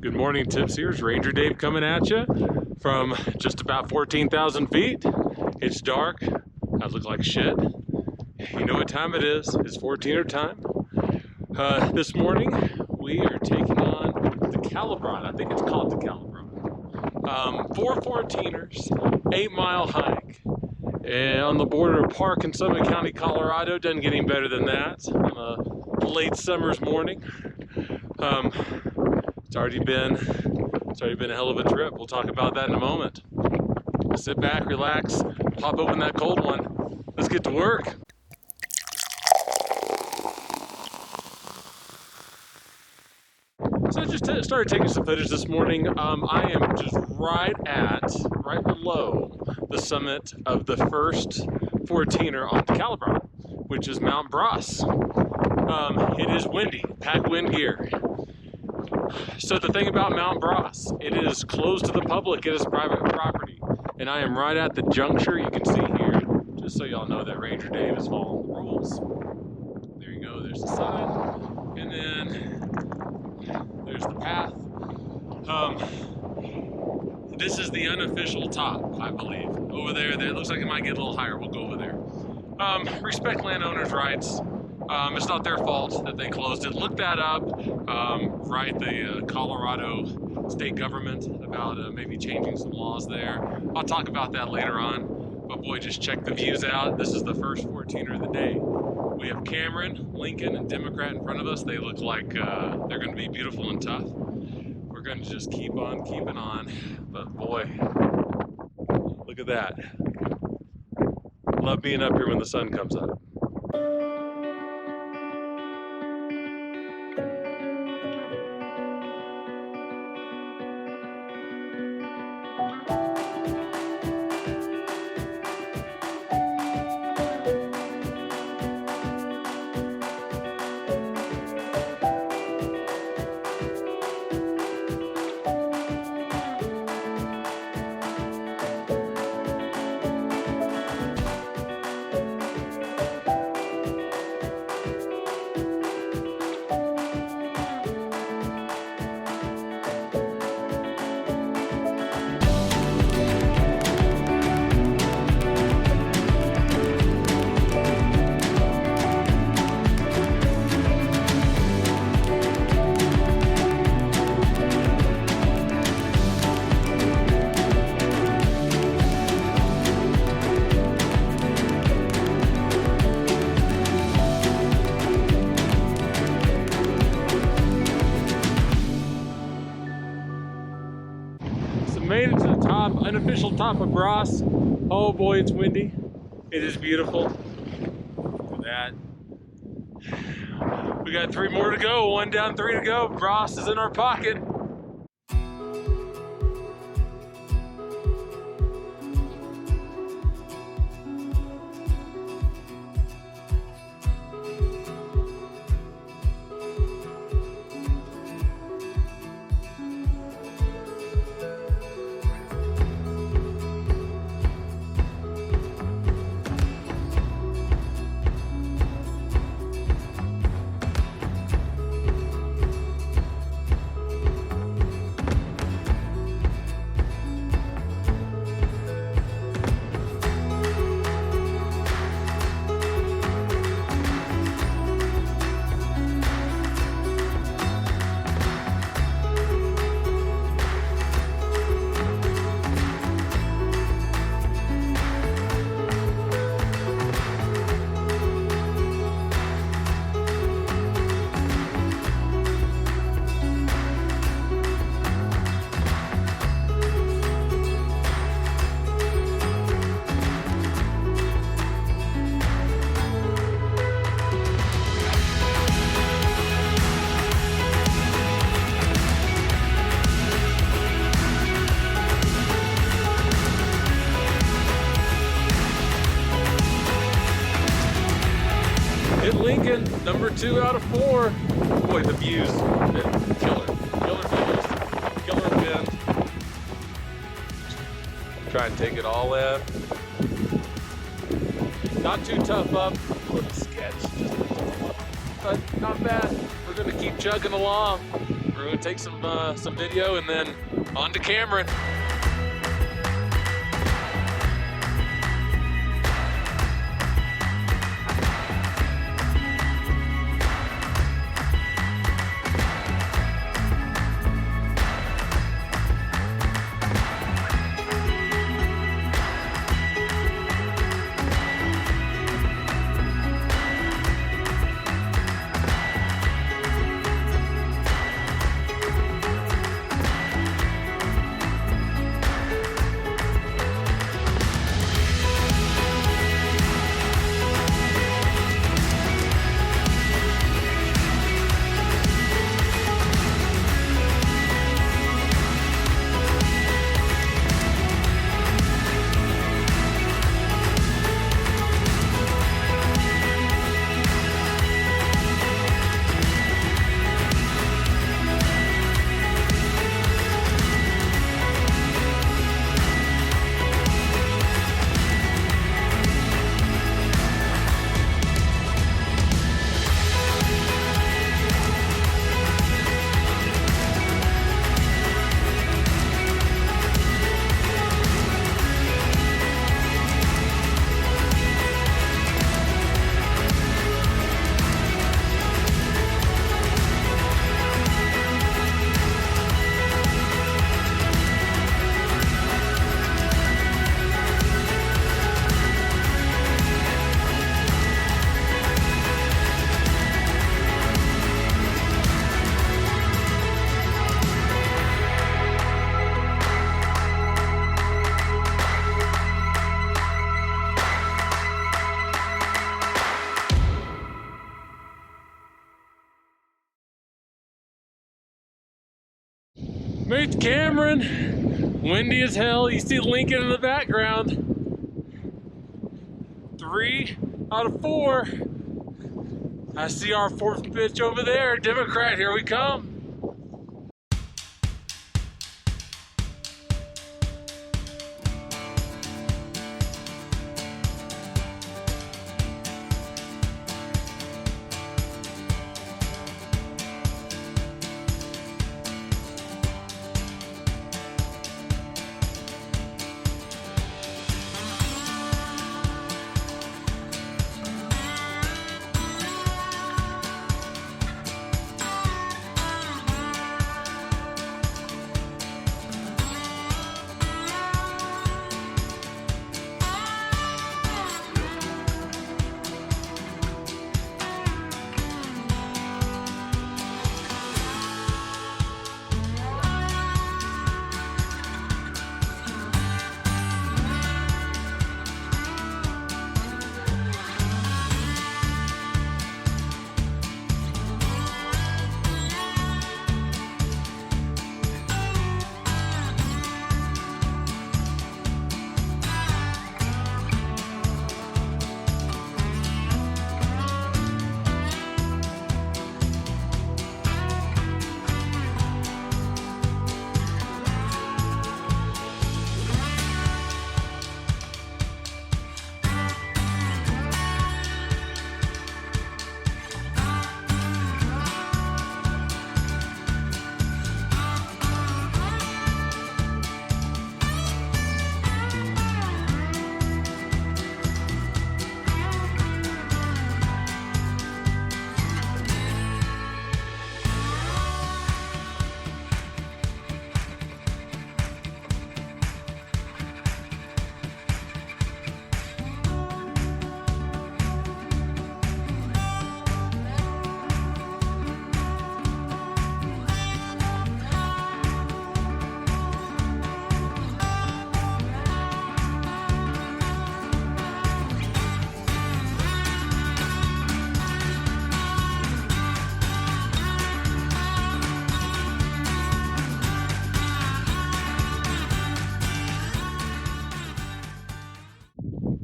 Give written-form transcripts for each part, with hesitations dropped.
Good morning, Tipsiers. Ranger Dave coming at you from just about 14,000 feet. It's dark. I look like shit. You know what time it is. It's 14er time. This morning, we are taking on DeCaLiBron. I think it's called DeCaLiBron. 4 14ers, 8-mile hike. And on the border of Park and Summit County, Colorado. Doesn't get any better than that on a late summer's morning. It's already been a hell of a trip. We'll talk about that in a moment. Sit back, relax, pop open that cold one. Let's get to work. So I just started taking some footage this morning. I am just right below the summit of the first 14er on DeCaLiBron, which is Mount Bras. It is windy, pack wind gear. So the thing about Mount Bras, it is closed to the public, it is private property. And I am right at the juncture, you can see here, just so y'all know that Ranger Dave is following the rules. There you go, there's the sign, and then there's the path. This is the unofficial top, I believe. Over there, it looks like it might get a little higher, we'll go over there. Respect landowners' rights. It's not their fault that they closed it. Look that up. Write the Colorado state government about maybe changing some laws there. I'll talk about that later on. But boy, just check the views out. This is the first 14er of the day. We have Cameron, Lincoln, and Democrat in front of us. They look like they're going to be beautiful and tough. We're going to just keep on keeping on. But boy, look at that. Love being up here when the sun comes up. Made it to the top, unofficial top of Bras. Oh boy, it's windy. It is beautiful. Look at that. We got 3 more to go. 1 down, 3 to go. Bras is in our pocket. Lincoln, number 2 out of 4. Boy, the views, killer views, killer wind. Try and take it all in. Not too tough up, a little sketch, but not bad. We're gonna keep chugging along. through and take some video, and then on to Cameron. Made Cameron. Windy as hell. You see Lincoln in the background. 3 out of 4. I see our 4th pitch over there. Democrat, here we come.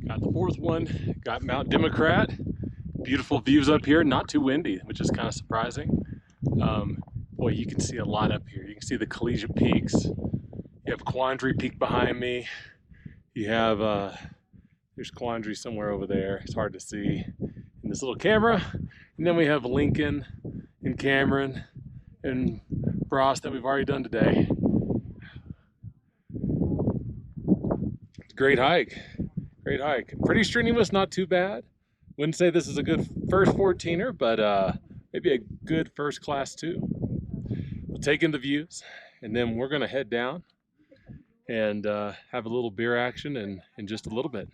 Got the 4th one, got Mount Democrat. Beautiful views up here, not too windy, which is kind of surprising. Boy, you can see a lot up here. You can see the collegiate peaks. You have Quandary Peak behind me. You have, there's Quandary somewhere over there. It's hard to see in this little camera. And then we have Lincoln and Cameron and Bros that we've already done today. Great hike. Great hike. Pretty strenuous, not too bad. Wouldn't say this is a good first 14er, but maybe a good first class 2. We'll take in the views, and then we're gonna head down and have a little beer action in just a little bit.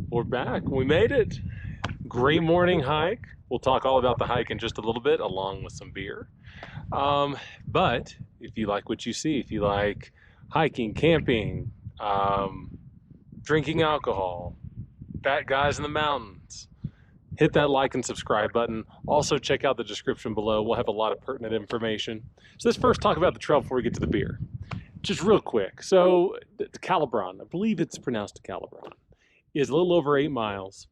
We're back. We made it. Great morning hike. We'll talk all about the hike in just a little bit, along with some beer. But if you like what you see, if you like hiking, camping, drinking alcohol, fat guys in the mountains, hit that like and subscribe button. Also check out the description below. We'll have a lot of pertinent information. So let's first talk about the trail before we get to the beer. Just real quick. So DeCaLiBron, I believe it's pronounced DeCaLiBron, is a little over 8 miles.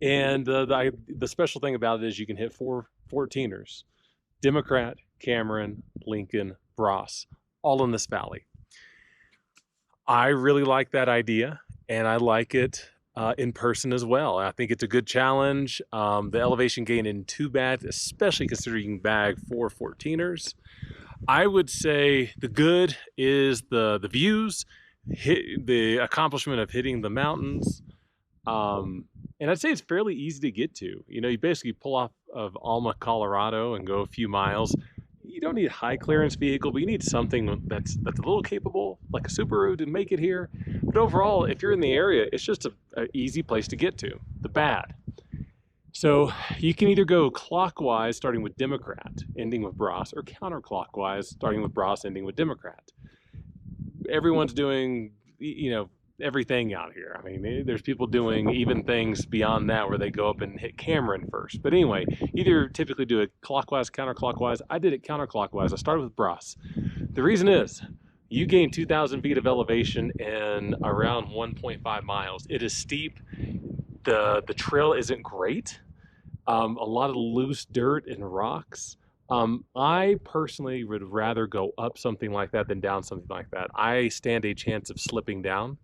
And the special thing about it is you can hit 4 14ers. Democrat, Cameron, Lincoln, Bros, all in this valley. I really like that idea, and I like it in person as well. I think it's a good challenge. The elevation gain isn't too bad, especially considering you can bag 4 14ers. I would say the good is the views, the accomplishment of hitting the mountains. And I'd say it's fairly easy to get to. You know, you basically pull off of Alma, Colorado and go a few miles. You don't need a high clearance vehicle, but you need something that's a little capable, like a Subaru, to make it here. But overall, if you're in the area, it's just an easy place to get to. The bad. So you can either go clockwise, starting with Democrat, ending with Bros, or counterclockwise, starting with Bros, ending with Democrat. Everyone's doing, you know, everything out here. I mean, there's people doing even things beyond that where they go up and hit Cameron first. But anyway, either typically do it clockwise, counterclockwise. I did it counterclockwise. I started with Bros. The reason is you gain 2,000 feet of elevation in around 1.5 miles. It is steep. The trail isn't great. A lot of loose dirt and rocks. I personally would rather go up something like that than down something like that. I stand a chance of slipping down.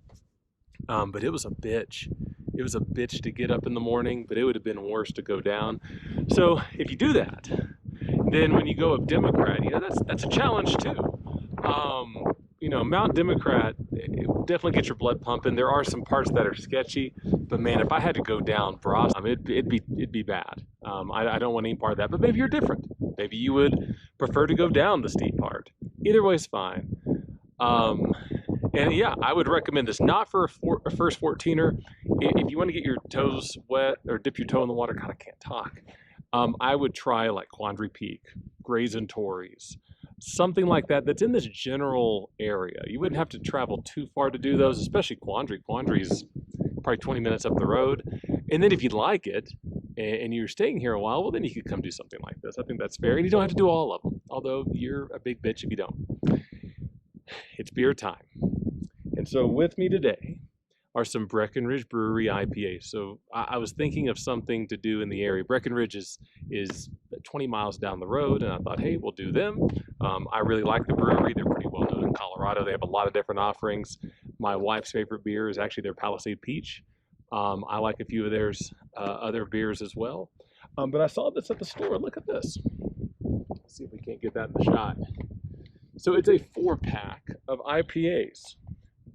But it was a bitch. It was a bitch to get up in the morning, but it would have been worse to go down. So if you do that, then when you go up Democrat, you know, that's a challenge too. You know, Mount Democrat, it will definitely get your blood pumping. There are some parts that are sketchy, but man, if I had to go down Bros, it'd be bad. I don't want any part of that, but maybe you're different. Maybe you would prefer to go down the steep part. Either way is fine. And yeah, I would recommend this, not for a first 14er. If you want to get your toes wet or dip your toe in the water, God, I can't talk. I would try like Quandary Peak, Grayson Torreys, something like that that's in this general area. You wouldn't have to travel too far to do those, especially Quandary. Quandary's probably 20 minutes up the road. And then if you like it and you're staying here a while, well, then you could come do something like this. I think that's fair. And you don't have to do all of them, although you're a big bitch if you don't. It's beer time. And so with me today are some Breckenridge Brewery IPAs. So I was thinking of something to do in the area. Breckenridge is 20 miles down the road, and I thought, hey, we'll do them. I really like the brewery. They're pretty well known in Colorado. They have a lot of different offerings. My wife's favorite beer is actually their Palisade Peach. I like a few of theirs other beers as well. But I saw this at the store. Look at this. Let's see if we can't get that in the shot. So it's a 4-pack of IPAs.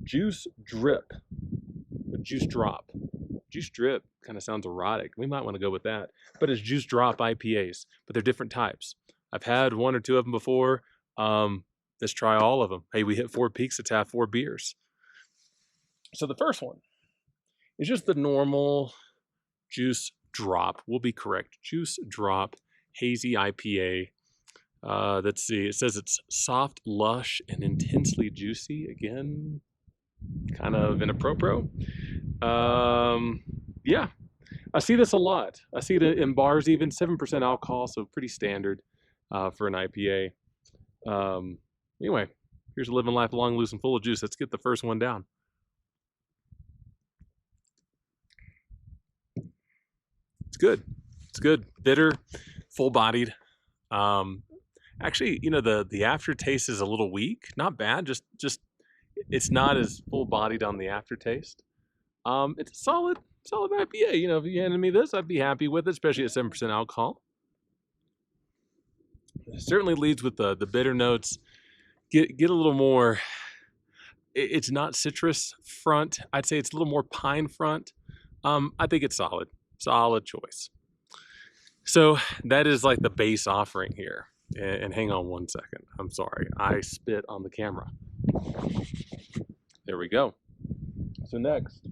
Juice Drip. Juice Drop. Juice Drip kind of sounds erotic. We might want to go with that. But it's Juice Drop IPAs, but they're different types. I've had 1 or 2 of them before. Let's try all of them. Hey, we hit 4 peaks. Let's have 4 beers. So the first one is just the normal Juice Drop. We'll be correct. Juice Drop Hazy IPA. Let's see. It says it's soft, lush, and intensely juicy. Again, kind of inappropriate. Yeah, I see this a lot. I see it in bars, even 7% alcohol, so pretty standard for an IPA. Anyway, here's Living Life Long, Loose, and Full of Juice. Let's get the first one down. It's good. It's good. Bitter, full-bodied. Actually, you know, the aftertaste is a little weak. Not bad. Just it's not as full-bodied on the aftertaste. It's a solid IPA. You know, if you handed me this, I'd be happy with it, especially at 7% alcohol. It certainly leads with the bitter notes. Get a little more. It's not citrus front. I'd say it's a little more pine front. I think it's solid. Solid choice. So that is like the base offering here. And hang on 1 second. I'm sorry. I spit on the camera. There we go. So next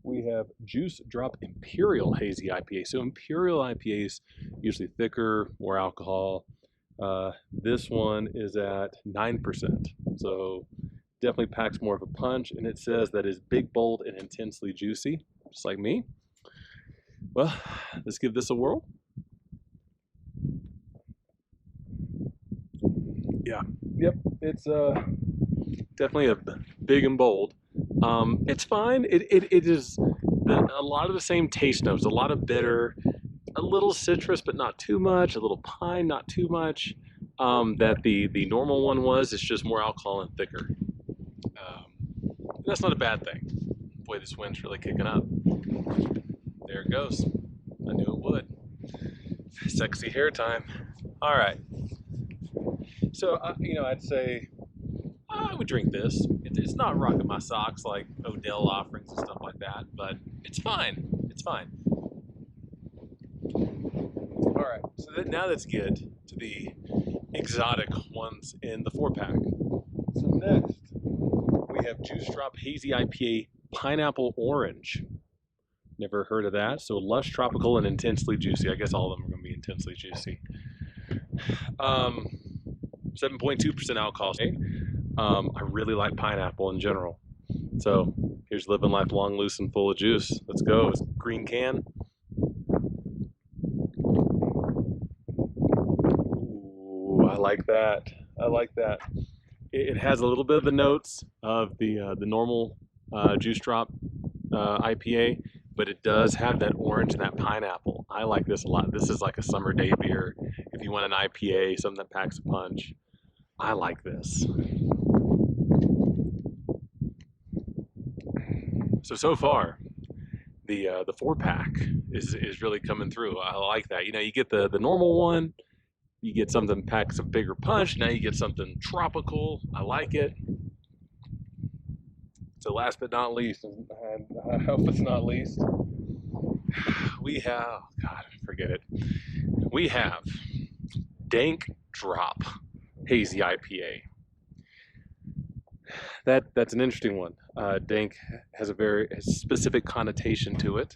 we have Juice Drop Imperial Hazy IPA. So Imperial IPAs usually thicker, more alcohol. This one is at 9%. So definitely packs more of a punch, and it says that is big, bold, and intensely juicy, just like me. Well, let's give this a whirl. Yeah, yep, it's definitely a big and bold. It's fine. It is a lot of the same taste notes, a lot of bitter, a little citrus, but not too much, a little pine, not too much. That the normal one was, it's just more alcohol and thicker. That's not a bad thing. Boy, this wind's really kicking up. There it goes. I knew it would. Sexy hair time. All right. So, you know, I'd say I would drink this. It's not rocking my socks like Odell offerings and stuff like that, but it's fine. It's fine. All right. So now let's get to the exotic ones in the 4-pack. So next, we have Juice Drop Hazy IPA Pineapple Orange. Never heard of that. So lush, tropical, and intensely juicy. I guess all of them are going to be intensely juicy. 7.2% alcohol. I really like pineapple in general. So here's Living Life Long, Loose, and Full of Juice. Let's go. It's green can. Ooh, I like that. I like that. It has a little bit of the notes of the normal Juice Drop IPA, but it does have that orange and that pineapple. I like this a lot. This is like a summer day beer. If you want an IPA, something that packs a punch, I like this. So far, the 4-pack is really coming through. I like that. You know, you get the normal one, You get something packs a bigger punch. Now you get something tropical. I like it. So last but not least, and I hope it's not least, we have, God, forget it. We have Dank Drop Hazy IPA. That's an interesting one. Dank has a very specific connotation to it.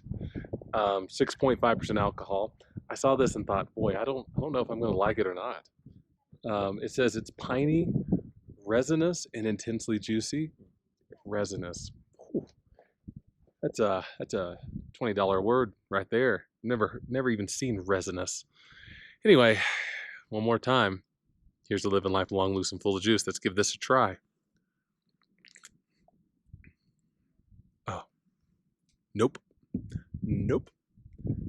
6.5% alcohol. I saw this and thought, boy, I don't know if I'm going to like it or not. It says it's piney, resinous, and intensely juicy. Resinous. Whew. That's a $20 word right there. Never even seen resinous. Anyway, one more time. Here's to living life long, loose, and full of juice. Let's give this a try. Oh, nope.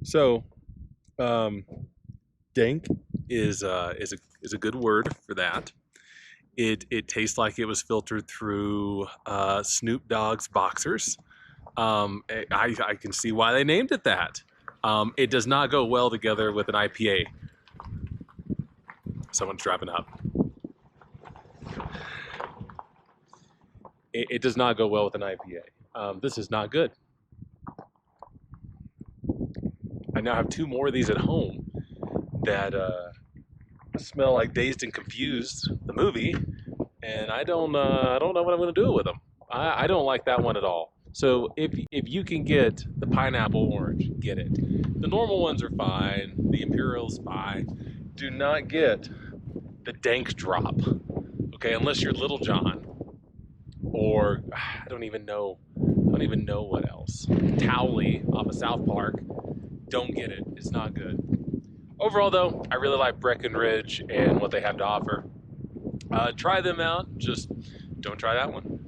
So, dank is a good word for that. It tastes like it was filtered through Snoop Dogg's boxers. I can see why they named it that. It does not go well together with an IPA. Someone's driving up. It does not go well with an IPA. This is not good. I now have 2 more of these at home that smell like Dazed and Confused, the movie, and I don't know what I'm going to do with them. I don't like that one at all. So if you can get the pineapple orange, get it. The normal ones are fine. The Imperial's fine. Do not get the Dank Drop, okay? Unless you're Little John, or I don't even know what else. Towley off of South Park. Don't get it. It's not good. Overall, though, I really like Breckenridge and what they have to offer. Try them out. Just don't try that one.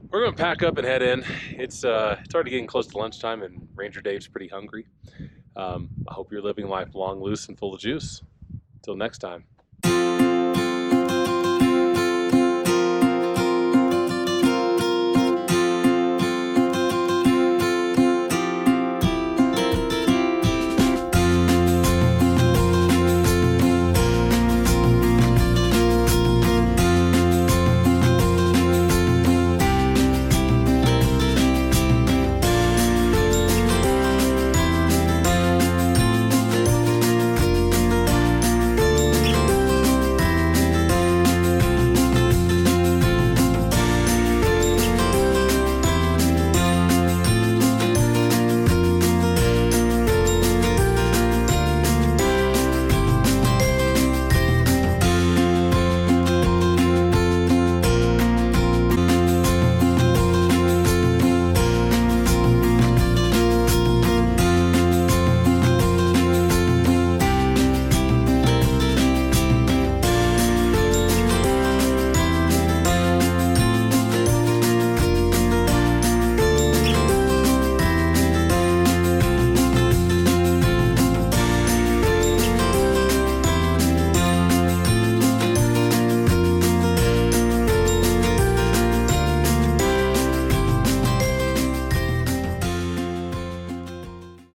We're going to pack up and head in. It's already getting close to lunchtime, and Ranger Dave's pretty hungry. I hope you're living life long, loose, and full of juice. Till next time.